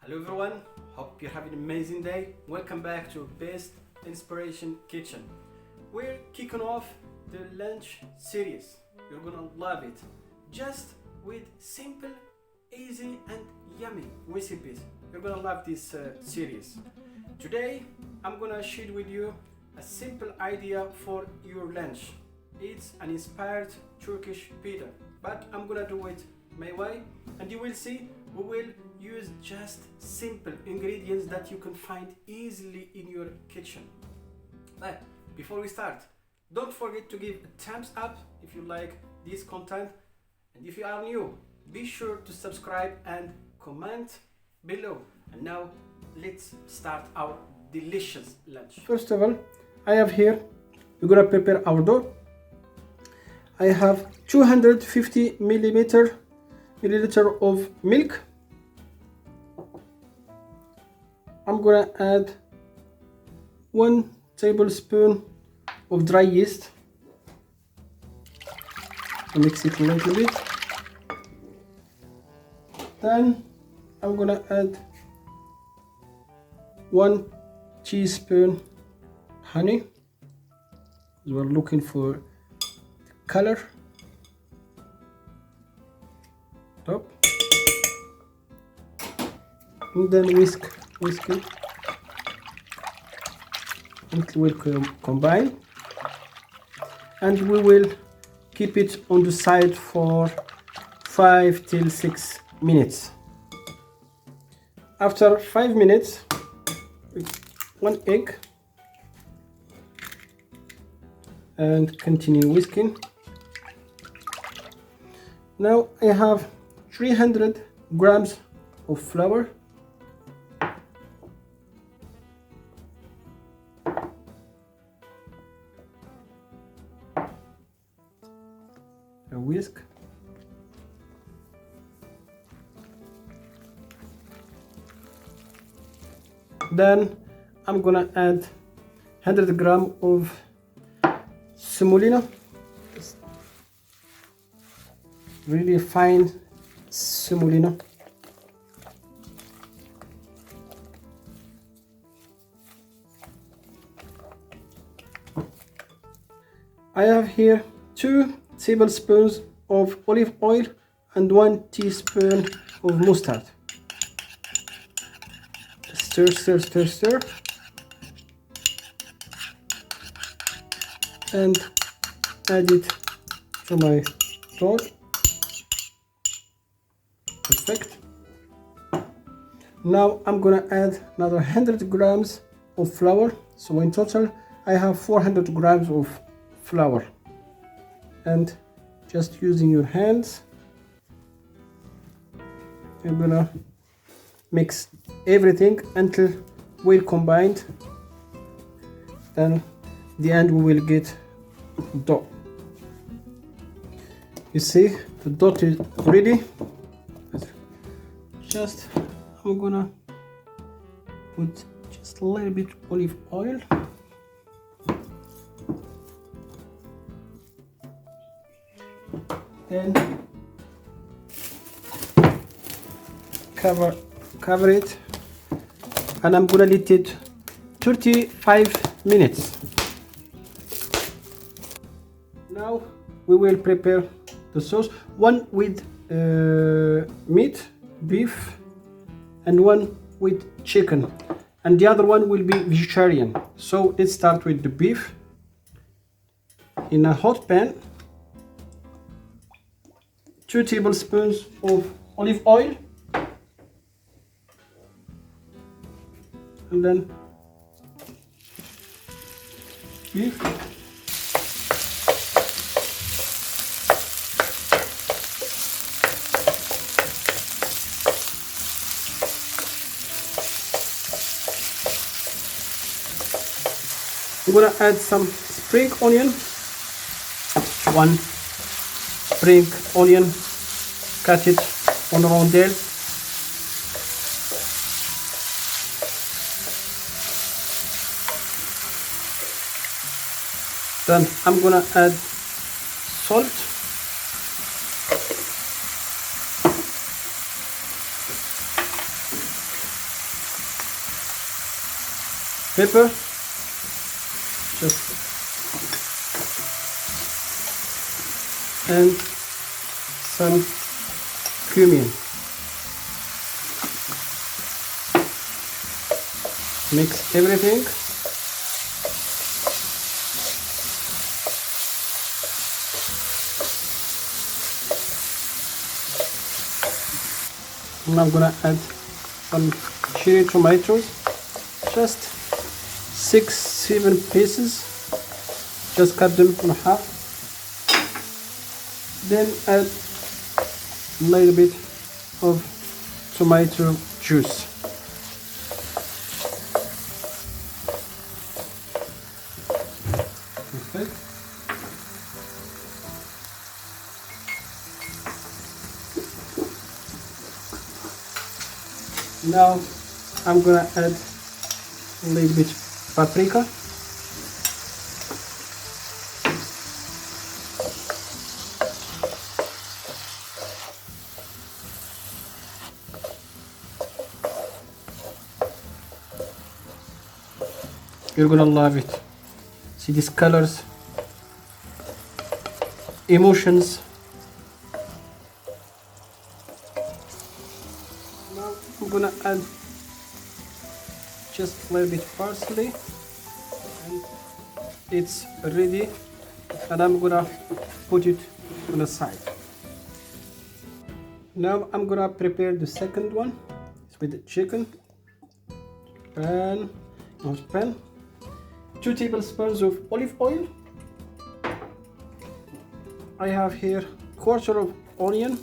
Hello everyone, hope you're having an amazing day. Welcome back to Best Inspiration Kitchen. We're kicking off the lunch series. You're gonna love it. Just with simple, easy and yummy recipes. You're gonna love this series. Today I'm gonna share with you a simple idea for your lunch. It's an inspired Turkish pide, but I'm gonna do it my way, and you will see we will use just simple ingredients that you can find easily in your kitchen. But before we start, don't forget to give a thumbs up if you like this content, and if you are new, be sure to subscribe and comment below. And now let's start our delicious lunch. First of all, I have here, we're gonna prepare our dough. I have 250 milliliter of milk. I'm gonna add 1 tablespoon of dry yeast. Mix it a little bit. Then I'm gonna add 1 teaspoon honey. We're looking for color. Top. And then whisk it until we combine, and we will keep it on the side for 5 till 6 minutes. After 5 minutes, 1 egg, and continue whisking. Now I have 300 grams of flour, a whisk, then I'm gonna add 100 grams of semolina, really fine semolina. I have here 2 tablespoons of olive oil and 1 teaspoon of mustard. Stir and add it to my dough. Perfect. Now I'm gonna add another 100 grams of flour, so in total I have 400 grams of flour. And just using your hands, you're gonna mix everything until well combined. Then at the end we will get dough. You see the dough is ready. Just I'm gonna put just a little bit olive oil. Then cover it, and I'm gonna let it 35 minutes. Now we will prepare the sauce, one with meat, beef, and one with chicken, and the other one will be vegetarian. So let's start with the beef. In a hot pan, 2 tablespoons of olive oil, and then beef, I'm gonna add some spring onion, 1 spring onion, cut it on rondelle. Then I'm gonna add salt, pepper, just and some cumin. Mix everything. And I'm gonna add some cherry tomatoes, just 6-7 pieces. Just cut them in half. Then add a little bit of tomato juice. Perfect. Now I'm gonna add a little bit paprika. You're gonna love it. See these colors, emotions. Now I'm gonna add just a little bit parsley, and it's ready. And I'm gonna put it on the side. Now I'm gonna prepare the second one. It's with the chicken. Pan, 2 tablespoons of olive oil. I have here 1/4 of onion,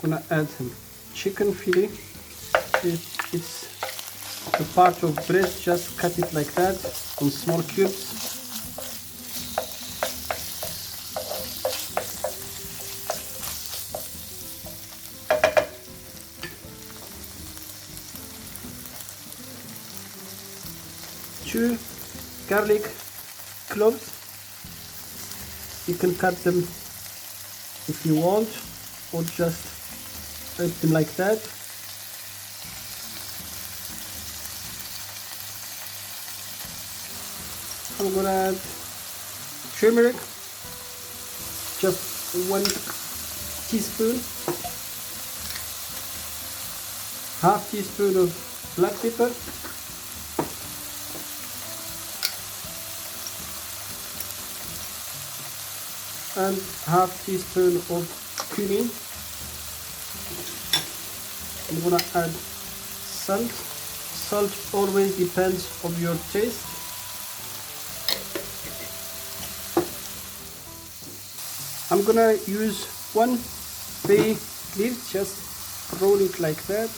gonna add some chicken fillet. It's a part of breast, just cut it like that in small cubes. Two garlic cloves. You can cut them if you want, or just add them like that. I'm gonna add turmeric, just 1 teaspoon, half teaspoon of black pepper, and half teaspoon of cumin. I'm gonna add salt. Salt always depends on your taste. I'm gonna use 1 bay leaf, just roll it like that.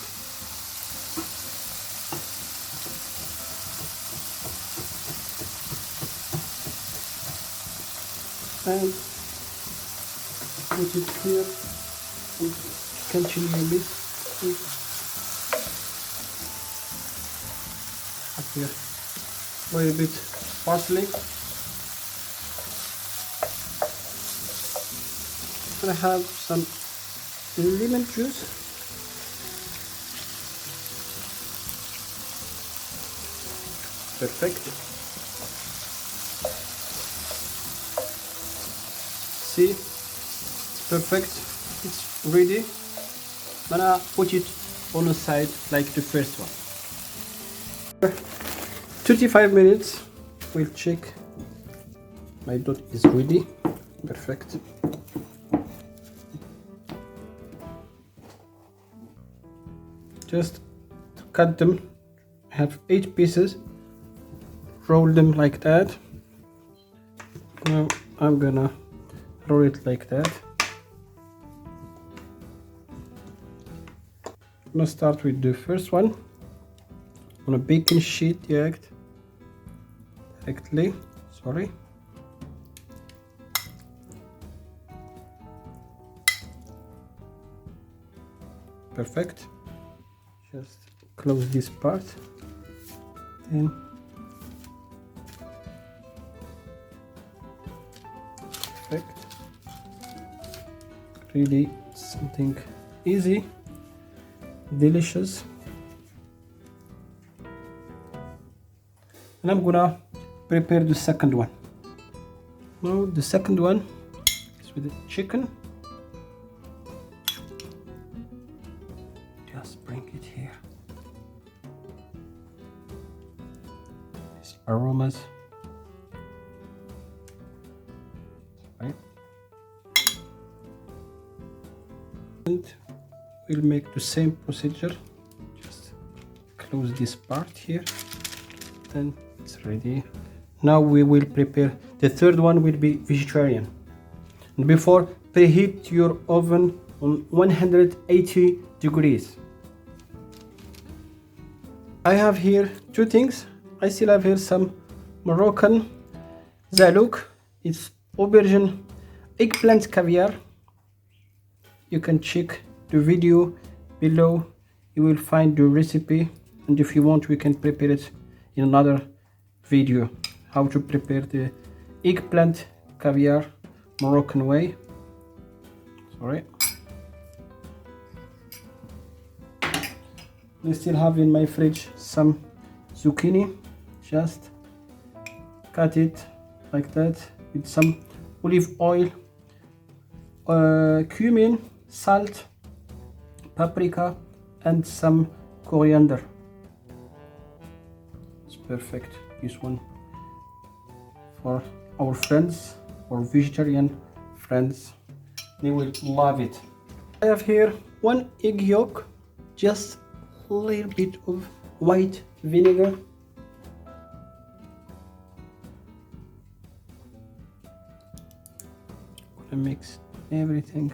And put it here and continually up here. A little bit parsley. I have some lemon juice. Perfect. See, it's perfect. It's ready. I'm gonna put it on the side like the first one. 35 minutes. We'll check. My dough is ready. Perfect. Just cut them. I have 8 pieces. Roll them like that. Now I'm gonna roll it like that. I'm gonna start with the first one on a baking sheet directly. Sorry. Perfect. Just close this part, then really something easy, delicious. And I'm gonna prepare the second one. Now the second one is with the chicken. Just bring it here. These aromas. Right. And we'll make the same procedure. Just close this part here. Then it's ready. Now we will prepare the third one. Will be vegetarian. And before, preheat your oven on 180 degrees. I have here two things. I still have here some Moroccan zalouk. It's aubergine eggplant caviar. You can check the video below. You will find the recipe, and if you want, we can prepare it in another video, how to prepare the eggplant caviar Moroccan way. Sorry. I still have in my fridge some zucchini. Just cut it like that with some olive oil, cumin, salt, paprika, and some coriander. It's perfect. This one for our friends or vegetarian friends, they will love it. I have here one egg yolk, just a little bit of white vinegar, gonna mix everything.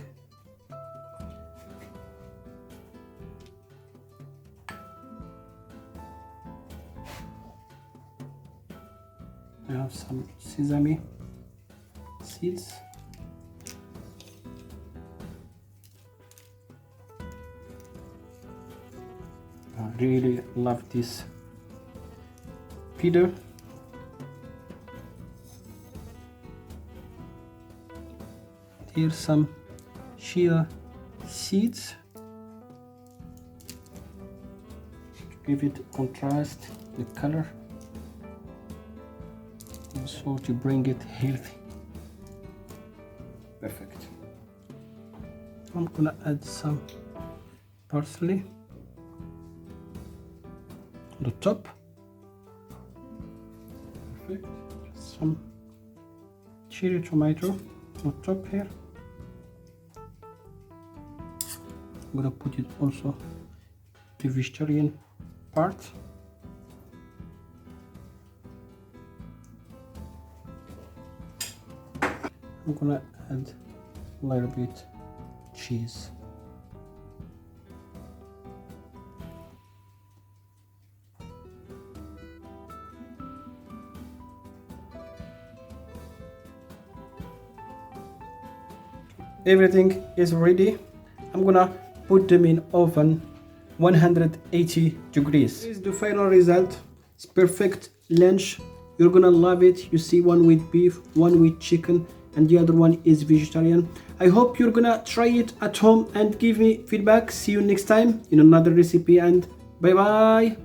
I have some sesame seeds. I really love this pide. Here's some chia seeds to give it contrast, the color, also to bring it healthy. Perfect. I'm gonna add some parsley on the top. Perfect. Some cherry tomato on top here. I'm gonna put it also the vegetarian part. I'm gonna add a little bit cheese. Everything is ready. I'm gonna put them in oven 180 degrees. This is the final result. It's perfect lunch. You're gonna love it. You see, one with beef, one with chicken, and the other one is vegetarian. I hope you're gonna try it at home and give me feedback. See you next time in another recipe, and bye bye.